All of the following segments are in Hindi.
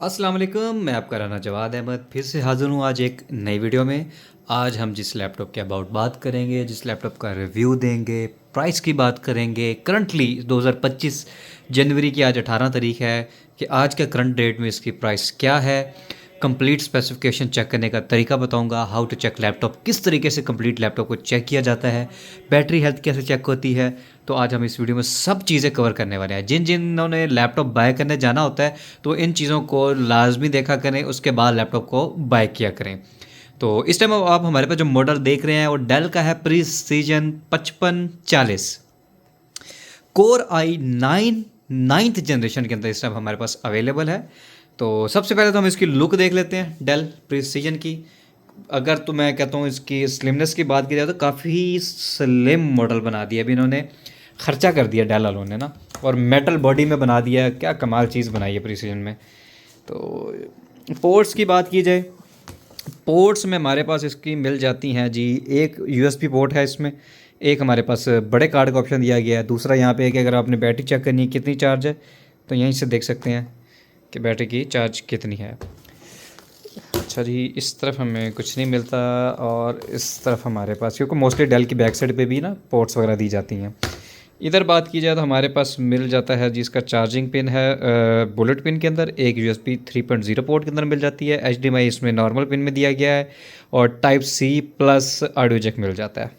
अस्सलाम वालेकुम, मैं आपका राना जवाद अहमद फिर से हाज़िर हूँ आज एक नई वीडियो में। आज हम जिस लैपटॉप के अबाउट बात करेंगे, जिस लैपटॉप का रिव्यू देंगे, प्राइस की बात करेंगे। करंटली 2025 जनवरी की आज 18 तारीख है कि आज के करंट डेट में इसकी प्राइस क्या है। कंप्लीट स्पेसिफिकेशन चेक करने का तरीका बताऊंगा, हाउ टू चेक लैपटॉप, किस तरीके से कंप्लीट लैपटॉप को चेक किया जाता है, बैटरी हेल्थ कैसे चेक होती है। तो आज हम इस वीडियो में सब चीज़ें कवर करने वाले हैं। जिन्होंने लैपटॉप बाय करने जाना होता है तो इन चीज़ों को लाजमी देखा करें, उसके बाद लैपटॉप को बाय किया करें। तो इस टाइम आप हमारे पास जो मॉडल देख रहे हैं वो डेल का है precision 5540 core i9 ninth generation के अंदर इस टाइम हमारे पास अवेलेबल है। तो सबसे पहले तो हम इसकी लुक देख लेते हैं डेल प्रीसीजन की। अगर तो मैं कहता हूँ इसकी स्लिमनेस की बात की जाए तो काफ़ी स्लिम मॉडल बना दिया अभी इन्होंने, खर्चा कर दिया डेल वालों ने ना, और मेटल बॉडी में बना दिया। क्या कमाल चीज़ बनाई है प्रीसीजन में। तो पोर्ट्स की बात की जाए, पोर्ट्स में हमारे पास इसकी मिल जाती हैं जी। एक यूएसबी पोर्ट है इसमें, एक हमारे पास बड़े कार्ड का ऑप्शन दिया गया है, दूसरा यहाँ पे है कि अगर आपने बैटरी चेक करनी है कितनी चार्ज है तो यहीं से देख सकते हैं कि बैटरी की चार्ज कितनी है। अच्छा जी, इस तरफ हमें कुछ नहीं मिलता, और इस तरफ हमारे पास क्योंकि मोस्टली डेल की बैक साइड पे भी ना पोर्ट्स वगैरह दी जाती हैं। इधर बात की जाए तो हमारे पास मिल जाता है जिसका चार्जिंग पिन है बुलेट पिन के अंदर, एक यूएसबी 3.0 पोर्ट के अंदर मिल जाती है, एचडीएमआई इसमें नॉर्मल पिन में दिया गया है, और type C plus audio jack मिल जाता है।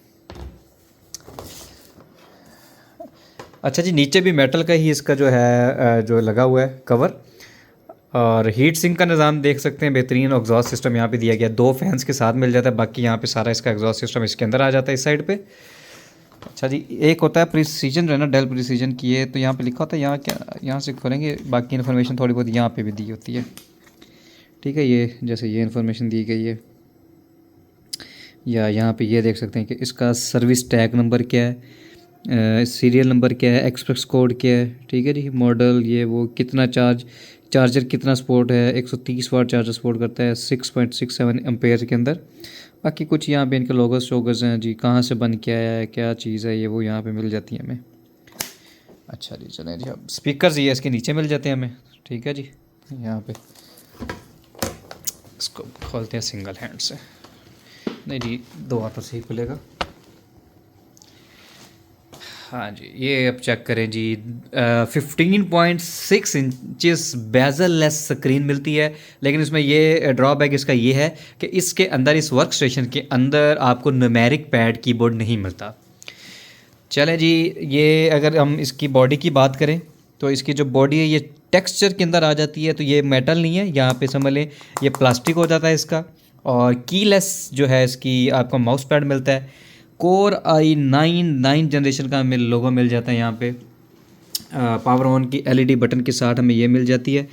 अच्छा जी, नीचे भी मेटल का ही इसका जो है जो लगा हुआ है कवर, और हीट सिंक का निज़ाम देख सकते हैं। बेहतरीन एग्जॉस्ट सिस्टम यहाँ पे दिया गया है, 2 फैंस के साथ मिल जाता है। बाकी यहाँ पे सारा इसका एग्जॉस्ट सिस्टम इसके अंदर आ जाता है इस साइड पे। अच्छा जी, एक होता है प्रीसीजन रहना, डेल प्रीसीजन की है तो यहाँ पे लिखा होता है, यहाँ क्या, यहाँ से खोलेंगे बाकी इन्फॉर्मेशन थोड़ी बहुत यहाँ पे भी दी होती है। ठीक है, ये जैसे ये इन्फॉर्मेशन दी गई है, या यहाँ पे ये देख सकते हैं कि इसका सर्विस टैग नंबर क्या है, सीरियल नंबर क्या है, एक्सप्रेस कोड क्या है। ठीक है जी, मॉडल ये वो, कितना चार्जर कितना सपोर्ट है, 130 वाट चार्जर सपोर्ट करता है 6.67 एम्पेयर के अंदर। बाकी कुछ यहाँ पे इनके लोगोस शोगस हैं जी, कहाँ से बन के आया है, क्या चीज़ है ये वो यहाँ पे मिल जाती है हमें। अच्छा जी, चलें जी, अब स्पीकर्स ये इसके नीचे मिल जाते हैं हमें। ठीक है जी, यहाँ पे इसको खोलते हैं सिंगल हैंड से, नहीं जी 2 हाथों से ही खुलेगा। हाँ जी, ये अब चेक करें जी, 15.6 इंचेस बेजल लेस स्क्रीन मिलती है। लेकिन इसमें ये ड्रॉबैक इसका ये है कि इसके अंदर, इस वर्क स्टेशन के अंदर आपको न्यूमेरिक पैड कीबोर्ड नहीं मिलता। चलें जी, ये अगर हम इसकी बॉडी की बात करें तो इसकी जो बॉडी है ये टेक्सचर के अंदर आ जाती है। तो ये मेटल नहीं है, यहाँ पे समझ लें ये प्लास्टिक हो जाता है इसका। और कीलेस जो है इसकी आपको माउस पैड मिलता है। कोर i9 9 जनरेशन का हमें लोगो मिल जाता है यहाँ पे। पावर ऑन की एलईडी बटन के साथ हमें ये मिल जाती है।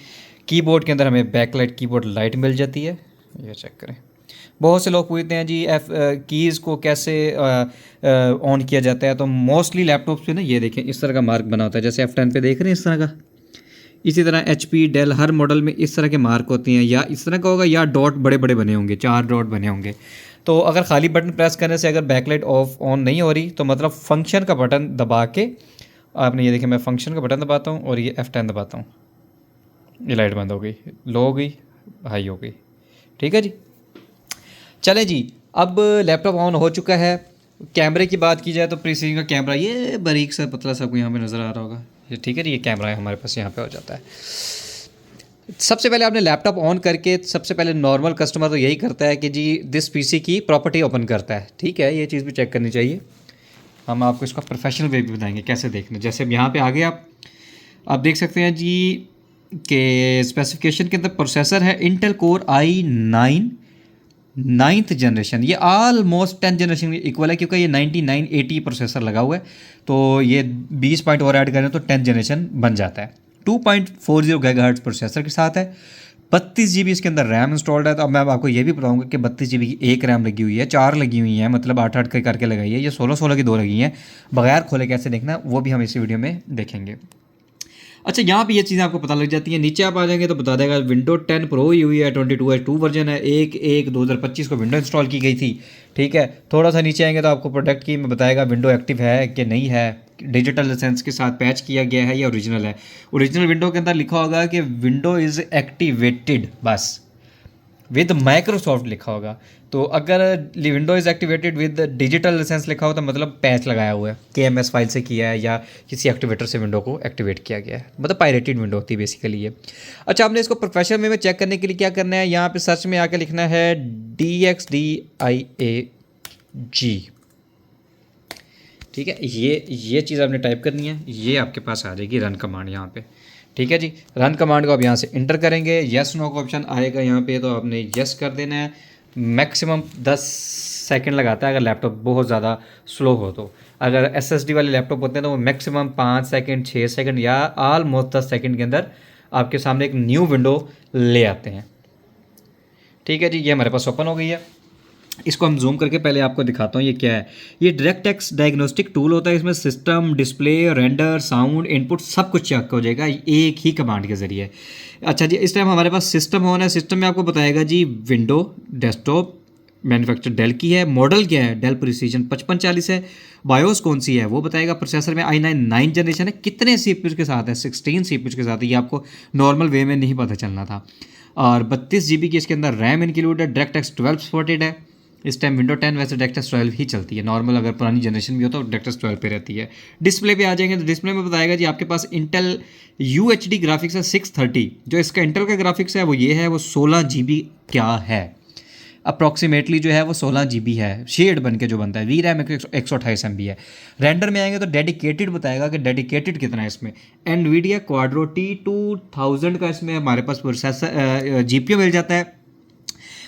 कीबोर्ड के अंदर हमें बैकलाइट कीबोर्ड लाइट मिल जाती है। ये चेक करें। बहुत से लोग पूछते हैं जी कीज़ को कैसे ऑन किया जाता है। तो मोस्टली लैपटॉप्स पे ना ये देखें इस तरह का मार्क बना होता है, जैसे F10 पे देख रहे हैं इस तरह का। इसी तरह HP डेल हर मॉडल में इस तरह के मार्क होते हैं, या इस तरह का होगा, या डॉट बड़े बड़े बने होंगे, 4 डॉट बने होंगे। तो अगर खाली बटन प्रेस करने से अगर बैकलाइट ऑफ ऑन नहीं हो रही तो मतलब फंक्शन का बटन दबा के आपने, ये देखिए मैं फंक्शन का बटन दबाता हूँ और ये F10 दबाता हूँ, ये लाइट बंद हो गई, लो हो गई, हाई हो गई। ठीक है जी, चलें जी, अब लैपटॉप ऑन हो चुका है। कैमरे की बात की जाए तो प्रीसीजन का कैमरा ये बारीक सा पतला सा आपको यहाँ पे नज़र आ रहा होगा ये। ठीक है जी, ये कैमरा है हमारे पास यहाँ पे हो जाता है। सबसे पहले आपने लैपटॉप ऑन करके, सबसे पहले नॉर्मल कस्टमर तो यही करता है कि जी दिस पीसी की प्रॉपर्टी ओपन करता है। ठीक है, ये चीज़ भी चेक करनी चाहिए। हम आपको इसका प्रोफेशनल वे भी बताएंगे कैसे देखना। जैसे अब यहाँ पे आगे आप देख सकते हैं जी कि स्पेसिफिकेशन के अंदर प्रोसेसर है Intel core i9 ninth generation. ये ऑलमोस्ट 10 जनरेशन इक्वल है क्योंकि ये 9980 प्रोसेसर लगा हुआ है। तो ये 20 पॉइंट और ऐड करें तो 10 जनरेशन बन जाता है। 2.40 गीगाहर्ट्ज प्रोसेसर के साथ है। 32 GB इसके अंदर रैम इंस्टॉल्ड है। तो अब मैं आपको ये भी बताऊंगा कि 32 GB की एक रैम लगी हुई है, 4 लगी हुई हैं, मतलब 8-8 करके लगाई है। ये 16-16 की 2 लगी हैं। बगैर खोले कैसे देखना वो भी हम इसी वीडियो में देखेंगे। अच्छा, यहाँ पे ये चीज़ें आपको पता लग जाती हैं। नीचे आप आ जाएंगे तो बता देगा विंडो 10 प्रो ही हुई है, 22H2 वर्जन है, 1/1/2025 को विंडो इंस्टॉल की गई थी। ठीक है, थोड़ा सा नीचे आएंगे तो आपको प्रोडक्ट की में बताएगा विंडो एक्टिव है कि नहीं है, डिजिटल लाइसेंस के साथ पैच किया गया है या ओरिजिनल है। ओरिजिनल विंडो के अंदर लिखा होगा कि विंडो इज़ एक्टिवेटेड, बस विद माइक्रोसॉफ्ट लिखा होगा। तो अगर window is activated with digital license लिखा हो तो मतलब पैच लगाया हुआ है, KMS फाइल से किया है या किसी एक्टिवेटर से विंडो को एक्टिवेट किया गया है, मतलब पायरेटेड विंडो होती है बेसिकली ये। अच्छा, आपने इसको प्रोफेशनल वे में चेक करने के लिए क्या करना है, यहाँ पे सर्च में आके लिखना है DXDIAG, ठीक है। ये चीज़ आपने टाइप करनी है, ये आपके पास आ जाएगी रन कमांड यहाँ पे, ठीक है जी। रन कमांड को आप यहाँ से इंटर करेंगे, यस नो का ऑप्शन आएगा यहाँ पे, तो आपने यस कर देना है। मैक्सिमम 10 सेकंड लगाता है अगर लैपटॉप बहुत ज़्यादा स्लो हो तो। अगर SSD वाले लैपटॉप होते हैं तो वो मैक्सिमम 5 सेकंड 6 सेकंड या ऑलमोस्ट 10 सेकंड के अंदर आपके सामने एक न्यू विंडो ले आते हैं, ठीक है जी। ये हमारे पास ओपन हो गई है। इसको हम जूम करके पहले आपको दिखाता हूँ ये क्या है। ये डायरेक्ट डायग्नोस्टिक टूल होता है, इसमें system, display, render, sound, input सब कुछ चेक हो जाएगा एक ही कमांड के ज़रिए। अच्छा जी, इस टाइम हमारे पास सिस्टम होना है। सिस्टम में आपको बताएगा जी विंडो, डेस्कटॉप, मैन्युफैक्चर डेल की है, मॉडल क्या है, डेल प्रिसीजन 5540 है, बायोस कौन सी है वो बताएगा, प्रोसेसर में i9 9 जनरेशन है, कितने CPU के साथ है, 16 CPU के साथ है, ये आपको नॉर्मल वे में नहीं पता चलना था। और 32 GB की इसके अंदर रैम इंक्लूड है, डायरेक्टक्स 12 सपोर्टेड है। इस टाइम विंडो 10 वैसे डायरेक्टक्स 12 ही चलती है, नॉर्मल अगर पुरानी जनरेशन भी हो तो डायरेक्टक्स 12 पे रहती है। डिस्प्ले पे आ जाएंगे तो डिस्प्ले में बताएगा जी आपके पास इंटेल UHD ग्राफिक्स है 630, जो इसका इंटेल का ग्राफिक्स है वो ये है, वो 16 GB क्या है, अप्रॉक्सीमेटली जो है वो 16 GB है, शेड बन के जो बनता है। VRAM 128 MB है। रेंडर में आएंगे तो डेडिकेटेड बताएगा कि डेडिकेटेड कितना है इसमें। NVIDIA Quadro T2000 का इसमें हमारे पास प्रोसेसर GPU मिल जाता है।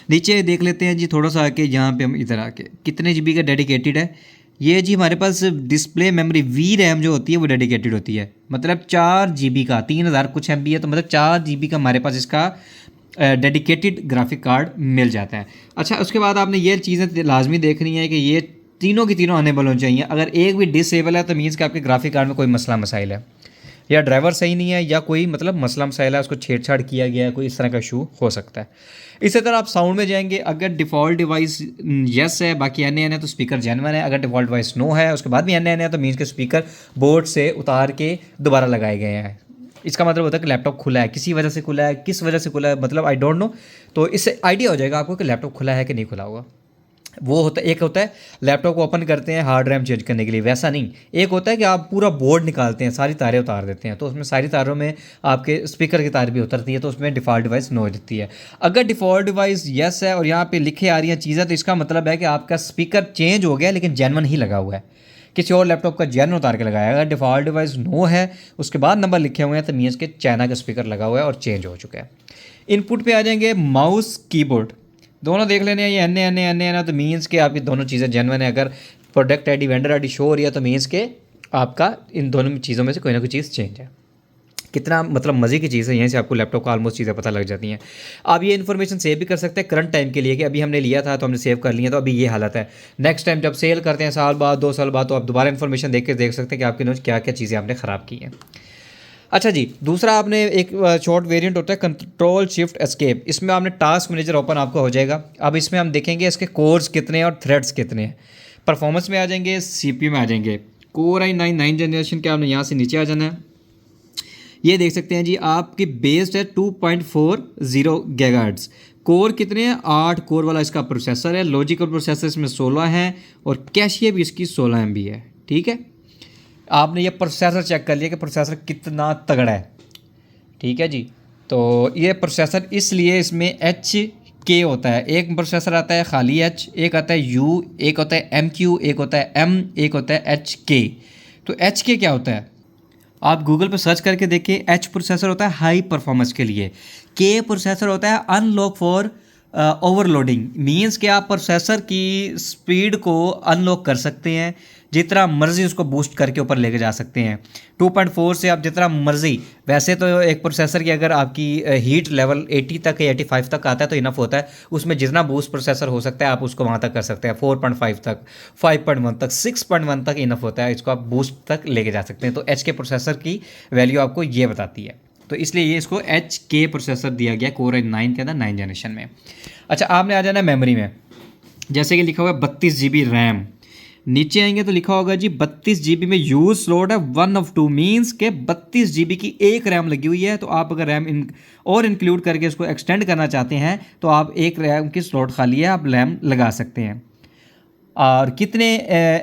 नीचे देख लेते हैं जी थोड़ा सा आके, यहाँ पे हम इधर आके कितने GB का डेडिकेटेड है। ये जी हमारे पास डिस्प्ले मेमोरी VRAM जो होती है वो डेडिकेटेड होती है, मतलब 4 GB का, 3000 कुछ MB है, तो मतलब 4 GB का हमारे पास इसका डेडिकेटेड ग्राफिक कार्ड मिल जाता है। अच्छा, उसके बाद आपने ये चीज़ें लाजमी देखनी है कि ये तीनों की तीनों अनेबल होनी चाहिए। अगर एक भी डिसेबल है तो मीन्स कि आपके ग्राफिक कार्ड में कोई मसला मसाइल है, या ड्राइवर सही नहीं है, या कोई मतलब मसला मसाइल है, उसको छेड़छाड़ किया गया है, कोई इस तरह का इशू हो सकता है। इसी तरह आप साउंड में जाएंगे, अगर डिफ़ॉल्ट डिवाइस येस है, बाकी एन है तो स्पीकर जेन्युइन है। अगर डिफ़ॉल्ट डिवाइस नो है, उसके बाद भी एन है तो मीन्स के स्पीकर बोर्ड से उतार के दोबारा लगाए गए हैं। इसका मतलब होता है कि लैपटॉप खुला है, किसी वजह से खुला है, किस वजह से खुला है मतलब आई डोंट नो। तो इससे आइडिया हो जाएगा आपको कि लैपटॉप खुला है कि नहीं खुला होगा। वो होता है, एक होता है लैपटॉप को ओपन करते हैं हार्ड रैम चेंज करने के लिए, वैसा नहीं। एक होता है कि आप पूरा बोर्ड निकालते हैं, सारी तारें उतार देते हैं, तो उसमें सारी तारों में आपके स्पीकर की तार भी उतरती है, तो उसमें डिफ़ॉल्ट डिवाइस नो दिखती है। अगर डिफ़ॉल्ट डिवाइस येस है और यहाँ पे लिखे आ रही हैं चीज़ें, तो इसका मतलब है कि आपका स्पीकर चेंज हो गया लेकिन जेन्युइन ही लगा हुआ है, किसी और लैपटॉप का जेन्युइन उतार के लगाया। अगर डिफ़ॉल्ट डिवाइस नो है, उसके बाद नंबर लिखे हुए हैं, तो मीन्स के चाइना का स्पीकर लगा हुआ है और चेंज हो चुका है। इनपुट पे आ जाएंगे, माउस, कीबोर्ड दोनों देख लेने हैं। ये एन तो मीन्स के आपकी दोनों चीज़ें जेन्युइन है। अगर product ID, vendor ID show हो रही है तो मीन्स के आपका इन दोनों चीज़ों में से कोई ना कोई चीज़ चेंज है। कितना मतलब मज़े की चीज़ है, यहीं से आपको लैपटॉप का ऑलमोस्ट चीज़ें पता लग जाती हैं। आप ये इन्फॉर्मेशन सेव भी कर सकते हैं करंट टाइम के लिए, कि अभी हमने लिया था तो हमने सेव कर लिया, तो अभी ये हालत है। नेक्स्ट टाइम जब सेल करते हैं साल बाद 2 साल बाद, तो आप दोबारा इन्फॉर्मेशन देख सकते हैं कि आपके नोट क्या क्या चीज़ें आपने ख़राब की हैं। अच्छा जी, दूसरा आपने एक शॉर्ट वेरिएंट होता है कंट्रोल शिफ्ट एस्केप, इसमें आपने टास्क मैनेजर ओपन आपको हो जाएगा। अब इसमें हम देखेंगे इसके कोर्स कितने हैं और थ्रेड्स कितने हैं। परफॉर्मेंस में आ जाएंगे, CPU में आ जाएंगे, कोर i9 9 जनरेशन के, आपने यहाँ से नीचे आ जाना है। ये देख सकते हैं जी आपकी बेस्ड है 2.40 गीगाहर्ट्ज़। कोर कितने हैं, 8 कोर वाला इसका प्रोसेसर है। लॉजिकल प्रोसेसर इसमें 16 है और कैशिए भी इसकी 16 MB है, ठीक है। आपने ये प्रोसेसर चेक कर लिया कि प्रोसेसर कितना तगड़ा है, ठीक है जी। तो ये प्रोसेसर इसलिए इसमें HK होता है, एक प्रोसेसर आता है खाली H, एक आता है U, एक होता है MQ, एक होता है M, एक होता है HK। तो HK क्या होता है, आप गूगल पर सर्च करके देखिए। H प्रोसेसर होता है हाई परफॉर्मेंस के लिए, K प्रोसेसर होता है अनलॉक फॉर ओवरलोडिंग, मीन्स कि आप प्रोसेसर की स्पीड को अनलॉक कर सकते हैं, जितना मर्जी उसको बूस्ट करके ऊपर लेके जा सकते हैं। 2.4 से आप जितना मर्जी, वैसे तो एक प्रोसेसर की अगर आपकी हीट लेवल 80 तक या 85 तक आता है तो इनफ होता है, उसमें जितना बूस्ट प्रोसेसर हो सकता है आप उसको वहाँ तक कर सकते हैं। 4.5 तक, 5.1 तक, 6.1 तक इनफ होता है, इसको आप बूस्ट तक लेके जा सकते हैं। तो एच के प्रोसेसर की वैल्यू आपको ये बताती है, तो इसलिए ये इसको HK प्रोसेसर दिया गया कोर i9 के अंदर 9 जनरेशन में। अच्छा, आपने आ जाना मेमोरी में, जैसे कि लिखा हुआ है 32 GB रैम, नीचे आएंगे तो लिखा होगा जी 32 GB में यूज स्लॉट है 1 of 2, मीन्स के 32 GB की एक रैम लगी हुई है। तो आप अगर रैम और इंक्लूड करके इसको एक्सटेंड करना चाहते हैं तो आप एक रैम की स्लॉट खाली है, आप रैम लगा सकते हैं। और कितने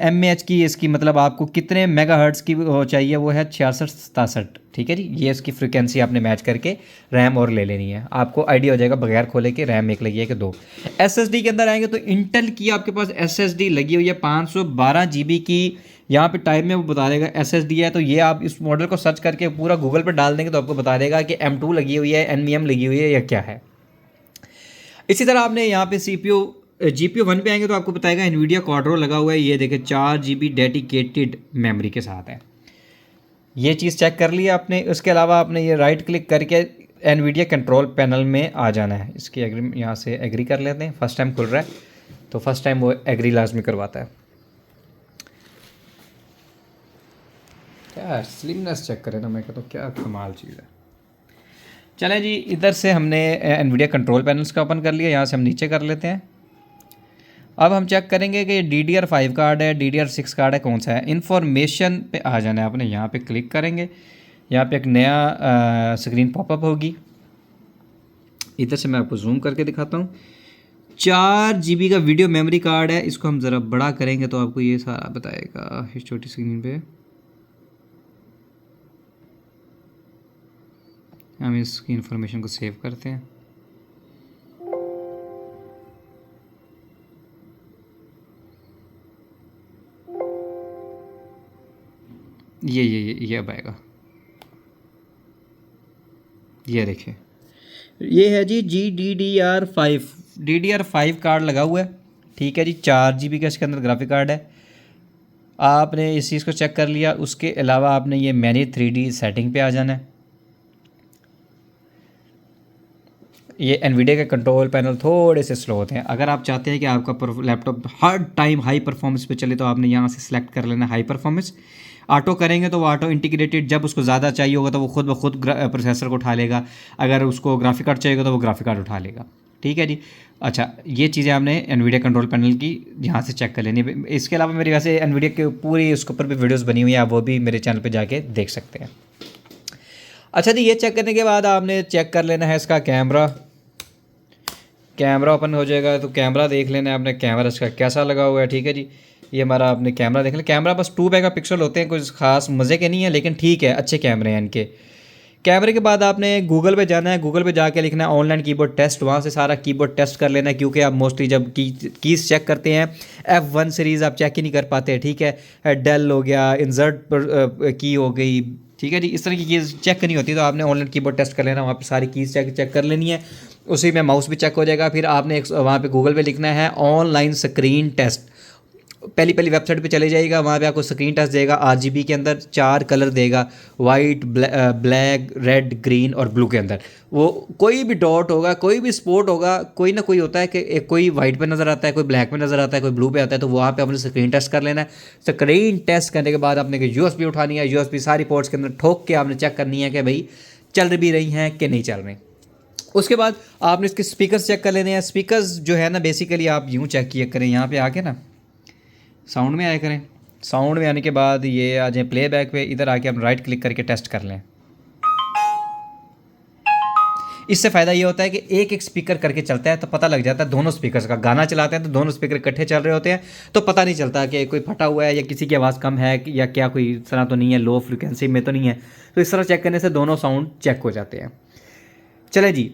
mAh की इसकी, मतलब आपको कितने मेगाहर्ट्ज़ की वो चाहिए, वो है 66-67, ठीक है जी। ये इसकी फ्रिक्वेंसी आपने मैच करके रैम और ले लेनी है, आपको आइडिया हो जाएगा बगैर खोले के रैम एक लगी है कि दो। SSD के अंदर आएंगे तो इंटेल की आपके पास SSD लगी हुई है 512 GB की। यहाँ पे टाइप में वो बता देगा SSD है, तो ये आप इस मॉडल को सर्च करके पूरा गूगल पर डाल देंगे तो आपको बता देगा कि M2 लगी हुई है, NVM लगी हुई है या क्या है। इसी तरह आपने यहाँ पे GPU 1 पे आएंगे तो आपको बताएगा NVIDIA Quadro लगा हुआ है, ये देखें 4 GB डेडिकेटेड मेमोरी के साथ है। ये चीज़ चेक कर लिया आपने। उसके अलावा आपने ये राइट क्लिक करके NVIDIA कंट्रोल पैनल में आ जाना है। इसकी एग्री यहाँ से एग्री कर लेते हैं, फर्स्ट टाइम खुल रहा है तो फर्स्ट टाइम वो एग्री लाजमी करवाता है। क्या स्लिमनेस चेक करें ना, मैं कहता हूँ क्या कमाल चीज़ है। चलें जी, इधर से हमने NVIDIA कंट्रोल पैनल्स का ओपन कर लिया, यहाँ से हम नीचे कर लेते हैं। अब हम चेक करेंगे कि DDR5 कार्ड है, DDR6 कार्ड है, कौन सा है। इन्फॉर्मेशन पे आ जाना है आपने, यहाँ पे क्लिक करेंगे, यहाँ पे एक नया स्क्रीन पॉपअप होगी। इधर से मैं आपको जूम करके दिखाता हूँ। 4 GB का वीडियो मेमोरी कार्ड है, इसको हम ज़रा बड़ा करेंगे तो आपको ये सारा बताएगा इस छोटी स्क्रीन पे। हम इसकी इन्फॉर्मेशन को सेव करते हैं। ये अब आएगा, ये देखिए, ये है जी DDR5 कार्ड लगा हुआ है, ठीक है जी। 4 GB का इसके अंदर ग्राफिक कार्ड है। आपने इस चीज़ को चेक कर लिया। उसके अलावा आपने ये मैनेज 3D सेटिंग पे आ जाना है। ये NVIDIA के कंट्रोल पैनल थोड़े से स्लो होते हैं। अगर आप चाहते हैं कि आपका लैपटॉप हर टाइम हाई परफॉर्मेंस पे चले तो आपने यहाँ से सिलेक्ट कर लेना हाई परफॉर्मेंस। ऑटो करेंगे तो वो ऑटो इंटीग्रेटेड, जब उसको ज़्यादा चाहिए होगा तो वो खुद ब खुद प्रोसेसर को उठा लेगा। अगर उसको ग्राफिक कार्ड चाहिए तो वो ग्राफिक कार्ड उठा लेगा, ठीक है जी। अच्छा, ये चीज़ें आपने NVIDIA कंट्रोल पैनल की यहाँ से चेक कर लेनी है। इसके अलावा मेरी वैसे NVIDIA के पूरी उसके ऊपर भी वीडियोज़ बनी हुई है, आप वो भी मेरे चैनल पर जाके देख सकते हैं। अच्छा जी, ये चेक करने के बाद आपने चेक कर लेना है इसका कैमरा ओपन हो जाएगा तो कैमरा देख लेना है आपने, कैमरा इसका कैसा लगा हुआ है, ठीक है जी। ये हमारा आपने कैमरा देख लें। कैमरा बस 2 मेगापिक्सल होते हैं, कुछ खास मज़े के नहीं है, लेकिन ठीक है, अच्छे कैमरे हैं इनके। कैमरे के बाद आपने गूगल पे जाना है, गूगल पे जाके लिखना है ऑनलाइन कीबोर्ड टेस्ट, वहाँ से सारा कीबोर्ड टेस्ट कर लेना है। क्योंकि आप मोस्टली जब कीज़ चेक करते हैं F1 सीरीज़ आप चेक ही नहीं कर पाते, ठीक है। डेल हो गया, इंसर्ट पर की हो गई, ठीक है जी। इस तरह की चीज़ चेक करनी होती है तो आपने ऑनलाइन कीबोर्ड टेस्ट कर लेना, वहाँ पे सारी कीज़ चेक कर लेनी है। उसी में माउस भी चेक हो जाएगा। फिर आपने वहाँ पे गूगल पे लिखना है ऑनलाइन स्क्रीन टेस्ट। पहली वेबसाइट पे चले जाइएगा, वहाँ पे आपको स्क्रीन टच देगा। RGB के अंदर 4 कलर देगा, वाइट, ब्लैक, रेड, ग्रीन और ब्लू के अंदर। वो कोई भी डॉट होगा, कोई भी स्पॉट होगा, कोई ना कोई होता है कि कोई वाइट पे नज़र आता है, कोई ब्लैक पे नज़र आता है, कोई ब्लू पे आता है, तो वहाँ पे आपने स्क्रीन टेस्ट कर लेना है। स्क्रीन टेस्ट करने के बाद आपने USB उठानी है, USB सारी पोर्ट्स के अंदर ठोक के आपने चेक करनी है कि भाई चल भी रही हैं कि नहीं चल रही। उसके बाद आपने इसके स्पीकर्स चेक कर लेने हैं। स्पीकर्स जो है ना, बेसिकली आप यूँ चेक किया करें, यहाँ पे आके ना साउंड में आया करें। साउंड में आने के बाद ये आ जाए प्लेबैक पे, इधर आके आप राइट क्लिक करके टेस्ट कर लें। इससे फ़ायदा ये होता है कि एक एक स्पीकर करके चलता है तो पता लग जाता है। दोनों स्पीकर्स का गाना चलाते हैं तो दोनों स्पीकर इकट्ठे चल रहे होते हैं तो पता नहीं चलता कि कोई फटा हुआ है या किसी की आवाज़ कम है या क्या, कोई तरह तो नहीं है, लो फ्रिक्वेंसी में तो नहीं है। तो इस तरह चेक करने से दोनों साउंड चेक हो जाते हैं। चले जी,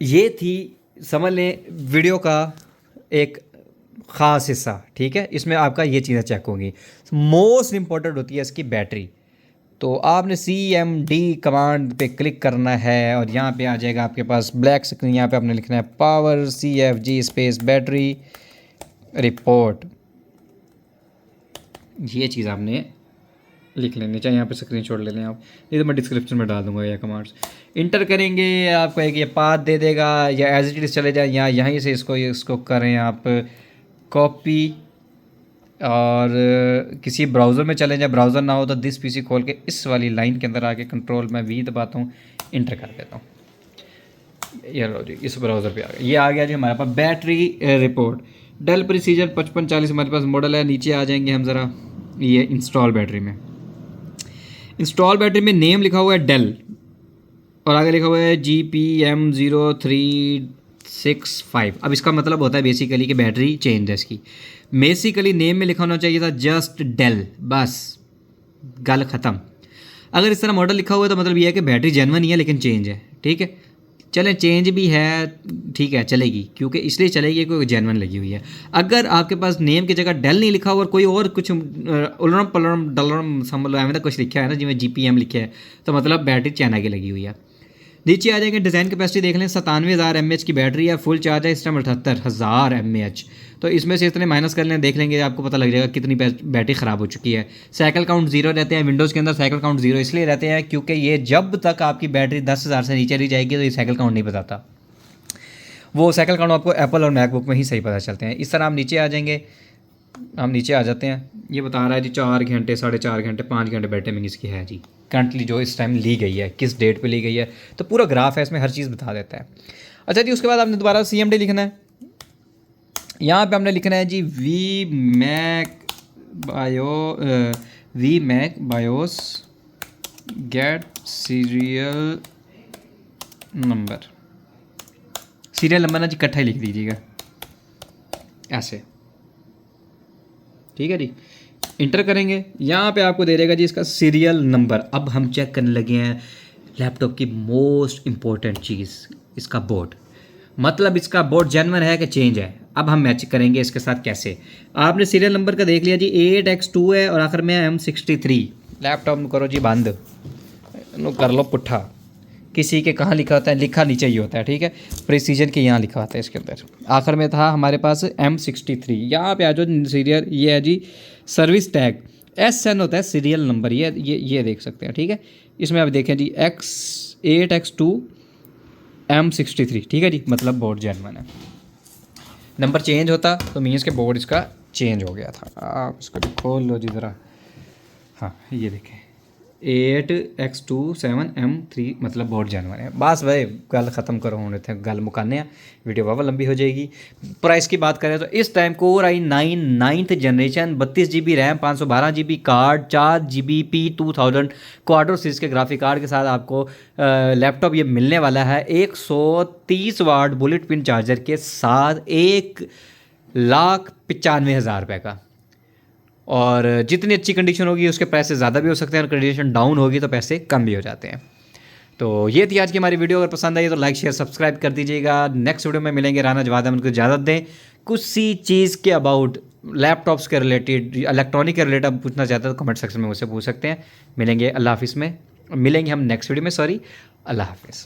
ये थी समझ लें वीडियो का एक ख़ास हिस्सा, ठीक है। इसमें आपका ये चीज़ें चेक होंगी। मोस्ट इम्पॉर्टेंट होती है इसकी बैटरी। तो आपने CMD कमांड पे क्लिक करना है और यहाँ पे आ जाएगा आपके पास ब्लैक स्क्रीन। यहाँ पे आपने लिखना है power CFG space battery report. ये चीज़ आपने लिख लेनी चाहिए, यहाँ पे स्क्रीनशॉट ले लें आप, ये तो मैं डिस्क्रिप्शन में डाल दूँगा। ये कमांड्स इंटर करेंगे, आपको एक ये पाथ दे देगा, या एज इट इज़ चले जाए, या यहीं से इसको करें आप कॉपी, और किसी ब्राउज़र में चले जाए। ब्राउज़र ना हो तो दिस PC खोल के इस वाली लाइन के अंदर आके कंट्रोल में V दबाता हूँ, इंटर कर देता हूँ। ये लो जी, इस ब्राउज़र पे आ गया, ये आ गया जी हमारे पास बैटरी रिपोर्ट। डेल प्रिसीजन 5540 हमारे पास मॉडल है। नीचे आ जाएंगे हम ज़रा, ये इंस्टॉल बैटरी में, इंस्टॉल बैटरी में नेम लिखा हुआ है डेल और आगे लिखा हुआ है GPM0365। अब इसका मतलब होता है बेसिकली कि बैटरी चेंज है इसकी। बेसिकली नेम में लिखा होना चाहिए था जस्ट डेल, बस गल ख़त्म। अगर इस तरह मॉडल लिखा हुआ है तो मतलब ये है कि बैटरी जेन्युइन ही है लेकिन चेंज है, ठीक है। चलें चेंज भी है, ठीक है, चलेगी, क्योंकि इसलिए चलेगी क्योंकि जेन्युइन लगी हुई है। अगर आपके पास नेम की जगह डेल नहीं लिखा हुआ और कोई और कुछ उलरम पलरम डलरम समझ लो ऐसा कुछ लिखा है ना, जिसमें GPM लिखा है, तो मतलब बैटरी चाइना की लगी हुई है। नीचे आ जाएंगे, डिज़ाइन कैपेसिटी देख लें, 97,000 mAh की बैटरी है, फुल चार्ज है इस टाइम 78,000 mAh। तो इसमें से इतने माइनस कर लें, देख लेंगे, आपको पता लग जाएगा कितनी बैटरी ख़राब हो चुकी है। साइकिल काउंट 0 रहते हैं विंडोज़ के अंदर। साइकिल काउंट 0 इसलिए रहते हैं क्योंकि ये जब तक आपकी बैटरी 10,000 से नीचे नहीं जाएगी तो ये साइकिल काउंट नहीं बताता। वो साइकिल काउंट आपको एप्पल और मैकबुक में ही सही पता चलते हैं। इस तरह हम नीचे आ जाएंगे, हम नीचे आ जाते हैं। ये बता रहा है जी 4 घंटे, 4.5 घंटे, 5 घंटे बैटरी टाइमिंग इसकी है जी करंटली, जो इस टाइम ली गई है, किस डेट पे ली गई है, तो पूरा ग्राफ है, इसमें हर चीज़ बता देता है। अच्छा जी, उसके बाद आपने दोबारा CMD लिखना है। यहाँ पे हमने लिखना है G V mac BIOS get serial number. Serial number ना जी इकट्ठा ही लिख दीजिएगा ऐसे, ठीक है जी। इंटर करेंगे, यहाँ पे आपको दे देगा जी इसका सीरियल नंबर। अब हम चेक करने लगे हैं लैपटॉप की मोस्ट इम्पोर्टेंट चीज़, इसका बोर्ड। मतलब इसका बोर्ड जेन्युइन है कि चेंज है। अब हम मैच करेंगे इसके साथ कैसे। आपने सीरियल नंबर का देख लिया जी, 8X2 है और आखिर में M63। लैपटॉप करो जी बंद, कर लो पुट्ठा। किसी के कहाँ लिखा होता है, लिखा नीचे ही होता है, ठीक है। प्रिसीजन के यहाँ लिखा होता है इसके अंदर। आखिर में था हमारे पास M63। यहाँ पे आ जाओ, सीरियल ये है जी सर्विस टैग, SN होता है सीरियल नंबर, ये देख सकते हैं, ठीक है। इसमें आप देखें जी 8X2 M63, ठीक है जी, मतलब बोर्ड जेन्युइन है। नंबर चेंज होता तो मीन्स के बोर्ड इसका चेंज हो गया था। आप इसको खोल लो जी ज़रा, हाँ ये देखें 8X27M3 मतलब बोर्ड जेन्युइन है। बस भाई गल ख़त्म करो, होने थे गल मुकाने, वीडियो वावा लंबी हो जाएगी। प्राइस की बात करें तो इस time Core i9 9th generation, 32 GB RAM, 512 GB card, 4 GB P2000 Quadro series के ग्राफिक कार्ड के साथ आपको लैपटॉप ये मिलने वाला है 130 वाट बुलेट पिन चार्जर के साथ 1,95,000 रुपये का। और जितनी अच्छी कंडीशन होगी उसके पैसे ज़्यादा भी हो सकते हैं और कंडीशन डाउन होगी तो पैसे कम भी हो जाते हैं। तो ये थी आज की हमारी वीडियो। अगर पसंद आई तो लाइक शेयर सब्सक्राइब कर दीजिएगा। नेक्स्ट वीडियो में मिलेंगे। राना जवाद अहमद को इजाज़त दें। कुछ सी चीज़ के अबाउट लैपटॉप्स के रिलेटेड, इलेक्ट्रॉनिक के रिलेटेड पूछना चाहते हैं तो कमेंट सेक्शन में मुझसे पूछ सकते हैं। मिलेंगे अल्लाह हाफिज़ में, मिलेंगे हम नेक्स्ट वीडियो में, सॉरी, अल्लाह हाफिज़।